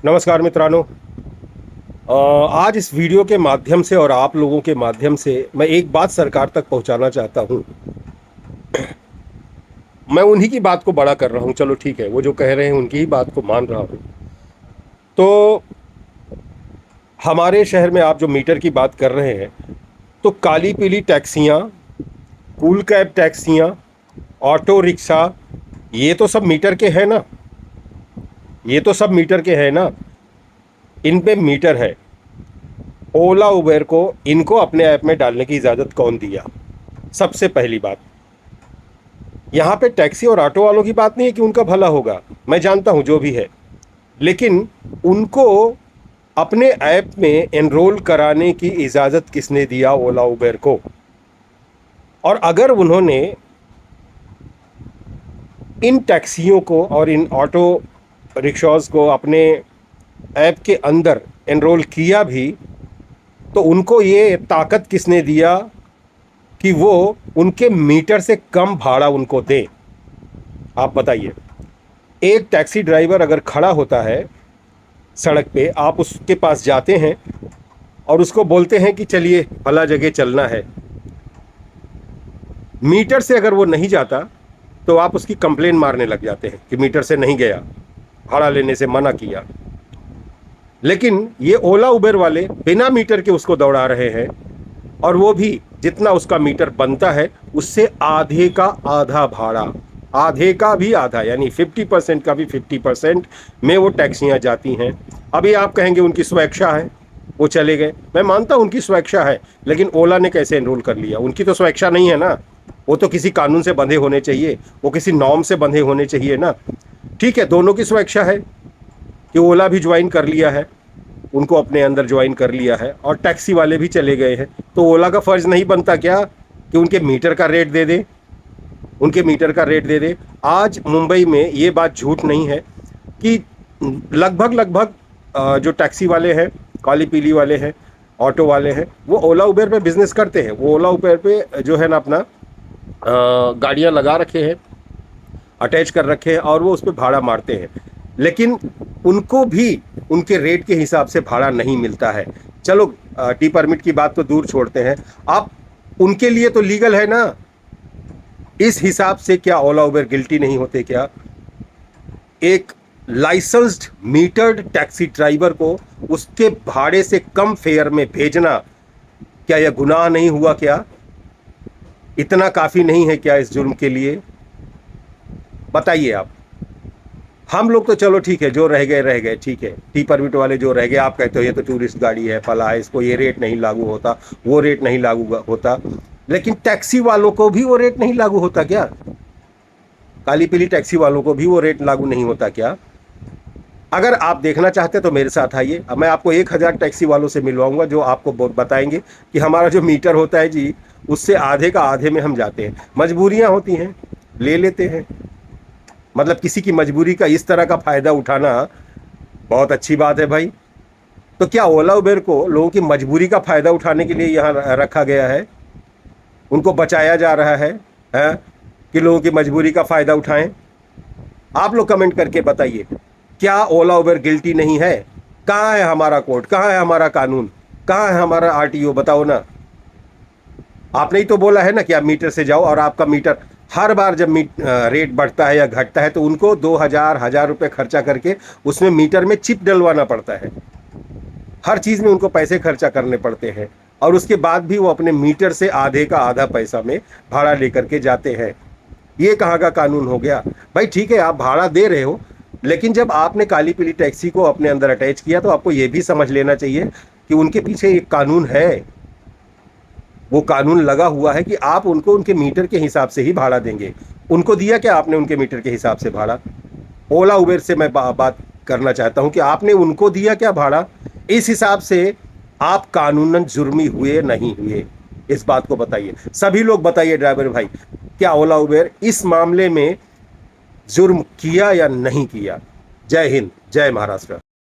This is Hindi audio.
नमस्कार मित्रांनो। आज इस वीडियो के माध्यम से और आप लोगों के माध्यम से मैं एक बात सरकार तक पहुंचाना चाहता हूं। मैं उन्हीं की बात को बड़ा कर रहा हूं, चलो ठीक है, वो जो कह रहे हैं उनकी ही बात को मान रहा हूं। तो हमारे शहर में आप जो मीटर की बात कर रहे हैं, तो काली पीली टैक्सियां, कूल कैब टैक्सियां, ऑटो रिक्शा, ये तो सब मीटर के हैं ना। ये तो सब मीटर के हैं ना। इन पे मीटर है। ओला उबेर को इनको अपने ऐप में डालने की इजाज़त कौन दिया? सबसे पहली बात, यहाँ पे टैक्सी और ऑटो वालों की बात नहीं है कि उनका भला होगा, मैं जानता हूँ जो भी है, लेकिन उनको अपने ऐप में एनरोल कराने की इजाज़त किसने दिया ओला उबेर को? और अगर उन्होंने इन टैक्सियों को और इन ऑटो रिक्शाज़ को अपने ऐप के अंदर एनरोल किया भी, तो उनको ये ताकत किसने दिया कि वो उनके मीटर से कम भाड़ा उनको दें? आप बताइए। एक टैक्सी ड्राइवर अगर खड़ा होता है सड़क पे, आप उसके पास जाते हैं और उसको बोलते हैं कि चलिए फला जगह चलना है, मीटर से अगर वो नहीं जाता तो आप उसकी कंप्लेन मारने लग जाते हैं कि मीटर से नहीं गया, भाड़ा लेने से मना किया। लेकिन ये ओला उबेर वाले बिना मीटर के उसको दौड़ा रहे हैं, और वो भी जितना उसका मीटर बनता है उससे आधे का आधा भाड़ा, आधे का भी आधा, यानी 50% का भी 50% में वो टैक्सियां जाती हैं। अभी आप कहेंगे उनकी स्वेच्छा है, वो चले गए। मैं मानता हूं उनकी स्वेच्छा है, लेकिन ओला ने कैसे एनरोल कर लिया? उनकी तो स्वेच्छा नहीं है ना, वो तो किसी कानून से बंधे होने चाहिए, वो किसी नॉर्म से बंधे होने चाहिए ना। ठीक है, दोनों की स्वेच्छा है कि ओला भी ज्वाइन कर लिया है, उनको अपने अंदर ज्वाइन कर लिया है, और टैक्सी वाले भी चले गए हैं, तो ओला का फ़र्ज़ नहीं बनता क्या कि उनके मीटर का रेट दे दे? उनके मीटर का रेट दे दे। आज मुंबई में ये बात झूठ नहीं है कि लगभग लगभग जो टैक्सी वाले हैं, काली पीली वाले हैं, ऑटो वाले हैं, वो ओला उबेर पे बिजनेस करते हैं। वो ओला उबेर पे जो है ना अपना गाड़ियाँ लगा रखे हैं, अटैच कर रखे हैं, और वो उस पर भाड़ा मारते हैं। लेकिन उनको भी उनके रेट के हिसाब से भाड़ा नहीं मिलता है। चलो टी परमिट की बात तो दूर छोड़ते हैं, आप उनके लिए तो लीगल है ना। इस हिसाब से क्या ओला उबेर गिल्टी नहीं होते क्या? एक लाइसेंस्ड मीटर्ड टैक्सी ड्राइवर को उसके भाड़े से कम फेयर में भेजना, क्या यह गुनाह नहीं हुआ? क्या इतना काफ़ी नहीं है क्या इस जुर्म के लिए? बताइए आप। हम लोग तो चलो ठीक है, जो रह गए रह गए, ठीक है। टी परमिट वाले जो रह गए, आप कहते हो ये तो टूरिस्ट गाड़ी है, फला है, इसको ये रेट नहीं लागू होता, वो रेट नहीं लागू होता, लेकिन टैक्सी वालों को भी वो रेट नहीं लागू होता क्या? काली पीली टैक्सी वालों को भी वो रेट लागू नहीं होता क्या? अगर आप देखना चाहते हैं तो मेरे साथ आइए, अब मैं आपको 1000 टैक्सी वालों से मिलवाऊंगा जो आपको बताएंगे कि हमारा जो मीटर होता है जी, उससे आधे का आधे में हम जाते हैं। मजबूरियां होती हैं, ले लेते हैं। मतलब किसी की मजबूरी का इस तरह का फ़ायदा उठाना बहुत अच्छी बात है भाई। तो क्या ओला उबेर को लोगों की मजबूरी का फ़ायदा उठाने के लिए यहाँ रखा गया है? उनको बचाया जा रहा है कि लोगों की मजबूरी का फ़ायदा उठाएं? आप लोग कमेंट करके बताइए, क्या ओला उबेर गिल्टी नहीं है? कहाँ है हमारा कोर्ट, कहाँ है हमारा कानून, कहाँ है हमारा आरटीओ? बताओ ना। आपने ही तो बोला है ना कि आप मीटर से जाओ, और आपका मीटर हर बार जब रेट बढ़ता है या घटता है तो उनको 1000 रुपये खर्चा करके उसमें मीटर में चिप डलवाना पड़ता है। हर चीज़ में उनको पैसे खर्चा करने पड़ते हैं, और उसके बाद भी वो अपने मीटर से आधे का आधा पैसा में भाड़ा लेकर के जाते हैं। ये कहाँ का कानून हो गया भाई? ठीक है, आप भाड़ा दे रहे हो, लेकिन जब आपने काली पीली टैक्सी को अपने अंदर अटैच किया तो आपको ये भी समझ लेना चाहिए कि उनके पीछे एक कानून है। वो कानून लगा हुआ है कि आप उनको उनके मीटर के हिसाब से ही भाड़ा देंगे। उनको दिया क्या आपने उनके मीटर के हिसाब से भाड़ा? ओला उबेर से मैं बात करना चाहता हूं कि आपने उनको दिया क्या भाड़ा? इस हिसाब से आप कानूनन जुर्मी हुए नहीं हुए? इस बात को बताइए, सभी लोग बताइए ड्राइवर भाई, क्या ओला उबेर इस मामले में जुर्म किया या नहीं किया? जय हिंद, जय महाराष्ट्र।